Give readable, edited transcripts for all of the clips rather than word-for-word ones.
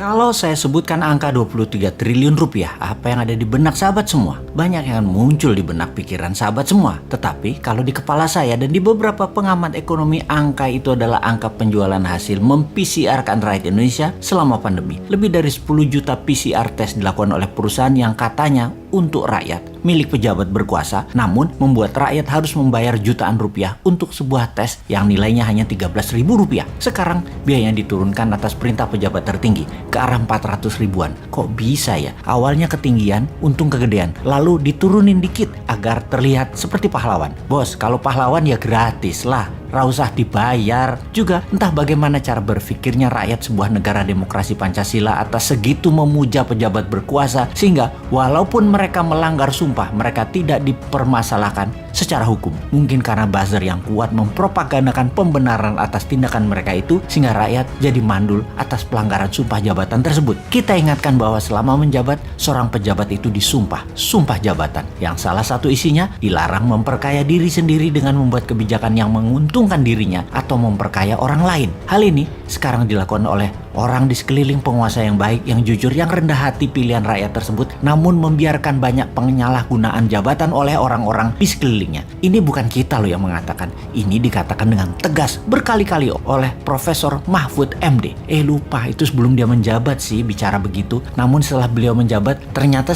Kalau saya sebutkan angka 23 triliun rupiah, apa yang ada di benak sahabat semua? Banyak yang muncul di benak pikiran sahabat semua. Tetapi kalau di kepala saya dan di beberapa pengamat ekonomi, angka itu adalah angka penjualan hasil mem-PCR-kan rakyat Indonesia selama pandemi. Lebih dari 10 juta PCR tes dilakukan oleh perusahaan yang katanya untuk rakyat, milik pejabat berkuasa, namun membuat rakyat harus membayar jutaan rupiah untuk sebuah tes yang nilainya hanya 13.000 rupiah. Sekarang biayanya diturunkan atas perintah pejabat tertinggi ke arah 400 ribuan. Kok bisa ya? Awalnya ketinggian, untung kegedean, lalu diturunin dikit agar terlihat seperti pahlawan. Bos, kalau pahlawan ya gratis lah, usah dibayar. Juga entah bagaimana cara berpikirnya rakyat sebuah negara demokrasi Pancasila atas segitu memuja pejabat berkuasa, sehingga walaupun mereka melanggar sumpah, mereka tidak dipermasalahkan secara hukum. Mungkin karena buzzer yang kuat mempropagandakan pembenaran atas tindakan mereka itu, sehingga rakyat jadi mandul atas pelanggaran sumpah jabatan tersebut. Kita ingatkan bahwa selama menjabat, seorang pejabat itu disumpah sumpah jabatan, yang salah satu isinya dilarang memperkaya diri sendiri dengan membuat kebijakan yang menguntungkan dirinya atau memperkaya orang lain. Hal ini sekarang dilakukan oleh orang di sekeliling penguasa yang baik, yang jujur, yang rendah hati pilihan rakyat tersebut, namun membiarkan banyak penyalahgunaan jabatan oleh orang-orang di sekelilingnya. Ini bukan kita loh yang mengatakan, ini dikatakan dengan tegas berkali-kali oleh Profesor Mahfud MD. Lupa itu sebelum dia menjabat sih bicara begitu. Namun setelah beliau menjabat, ternyata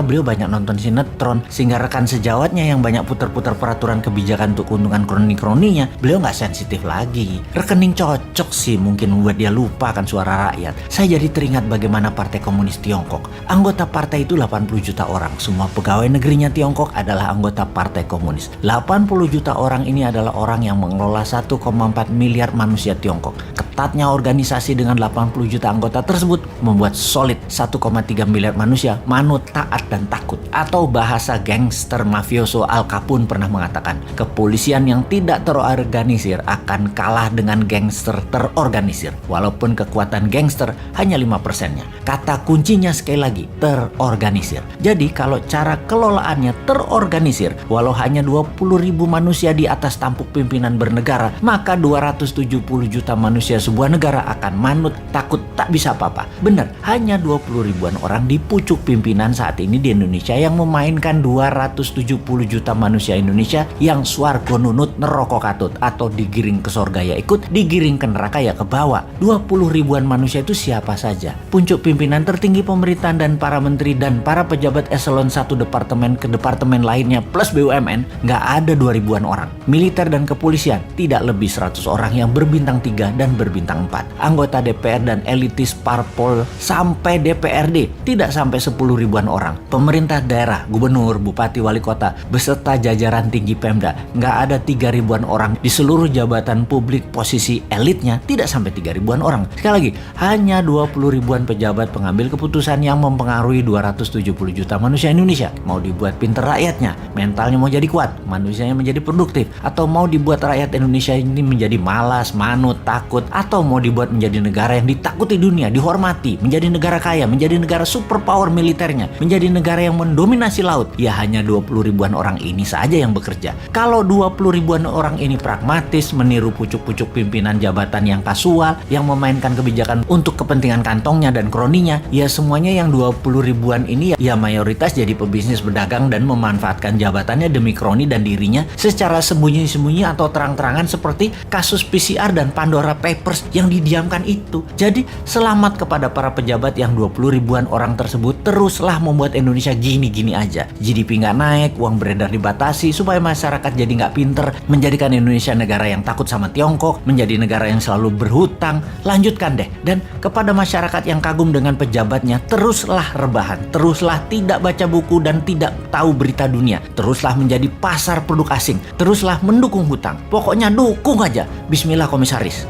beliau banyak nonton sinetron, sehingga rekan sejawatnya yang banyak putar-putar peraturan kebijakan untuk keuntungan kroni-kroninya, beliau nggak sensitif lagi. Rekening cocok sih mungkin membuat dia lupa akan suara rakyat. Saya jadi teringat bagaimana Partai Komunis Tiongkok. Anggota partai itu 80 juta orang. Semua pegawai negerinya Tiongkok adalah anggota Partai Komunis. 80 juta orang ini adalah orang yang mengelola 1,4 miliar manusia Tiongkok. Ketatnya organisasi dengan 80 juta anggota tersebut membuat solid 1,3 miliar manusia manut, taat, dan takut. Atau bahasa gangster mafioso Al Capone pernah mengatakan, kepolisian yang tidak terorganisir akan kalah dengan gangster terorganisir. Walaupun kekuatan gangster hanya 5%-nya. Kata kuncinya sekali lagi, terorganisir. Jadi kalau cara kelolaannya terorganisir, walau hanya 20.000 manusia di atas tampuk pimpinan bernegara, maka 270 juta manusia sebuah negara akan manut, takut, tak bisa apa-apa. Benar, hanya 20 ribuan orang di pucuk pimpinan saat ini di Indonesia yang memainkan 270 juta manusia Indonesia yang swargo nunut neroko katut, atau digiring ke surga ya ikut, digiring ke neraka ya ke bawah. 20 ribuan manusia itu siapa saja? Puncuk pimpinan tertinggi pemerintahan dan para menteri dan para pejabat eselon 1 departemen ke departemen lainnya plus BUMN, nggak ada 2 ribuan orang. Militer dan kepolisian tidak lebih 100 orang yang berbintang 3 dan berbintang 4. Anggota DPR dan elitis parpol sampai DPRD tidak sampai 10 ribuan orang. Pemerintah daerah, gubernur, bupati, wali kota beserta jajaran tinggi Pemda, nggak ada 3 ribuan orang. Di seluruh jabatan publik posisi elitnya tidak sampai 3 ribuan orang. Sekali lagi, hanya 20 ribuan pejabat pengambil keputusan yang mempengaruhi 270 juta manusia Indonesia. Mau dibuat pinter rakyatnya, mentalnya mau jadi kuat, manusianya menjadi produktif, atau mau dibuat rakyat Indonesia ini menjadi malas, manut, takut, atau mau dibuat menjadi negara yang ditakuti dunia, dihormati, menjadi negara kaya, menjadi negara superpower militernya, menjadi negara yang mendominasi laut. Ya hanya 20 ribuan orang ini saja yang bekerja. Kalau 20 ribuan orang ini pragmatis, meniru pucuk-pucuk pimpinan jabatan yang kasual, yang memainkan kebijakan untuk kepentingan kantongnya dan kroninya, ya semuanya yang 20 ribuan ini ya mayoritas jadi pebisnis berdagang dan memanfaatkan jabatannya demi kroni dan dirinya secara sembunyi-sembunyi atau terang-terangan, seperti kasus PCR dan Pandora Papers yang didiamkan itu. Jadi selamat kepada para pejabat yang 20 ribuan orang tersebut teruslah membuat Indonesia gini-gini aja. GDP nggak naik, uang beredar dibatasi supaya masyarakat jadi nggak pinter, menjadikan Indonesia negara yang takut sama Tiongkok, menjadi negara yang selalu berhutang. Lanjutkan deh. Dan kepada masyarakat yang kagum dengan pejabatnya, teruslah rebahan, teruslah tidak baca buku dan tidak tahu berita dunia, teruslah menjadi pasar produk asing, teruslah mendukung hutang. Pokoknya dukung aja. Bismillah komisaris.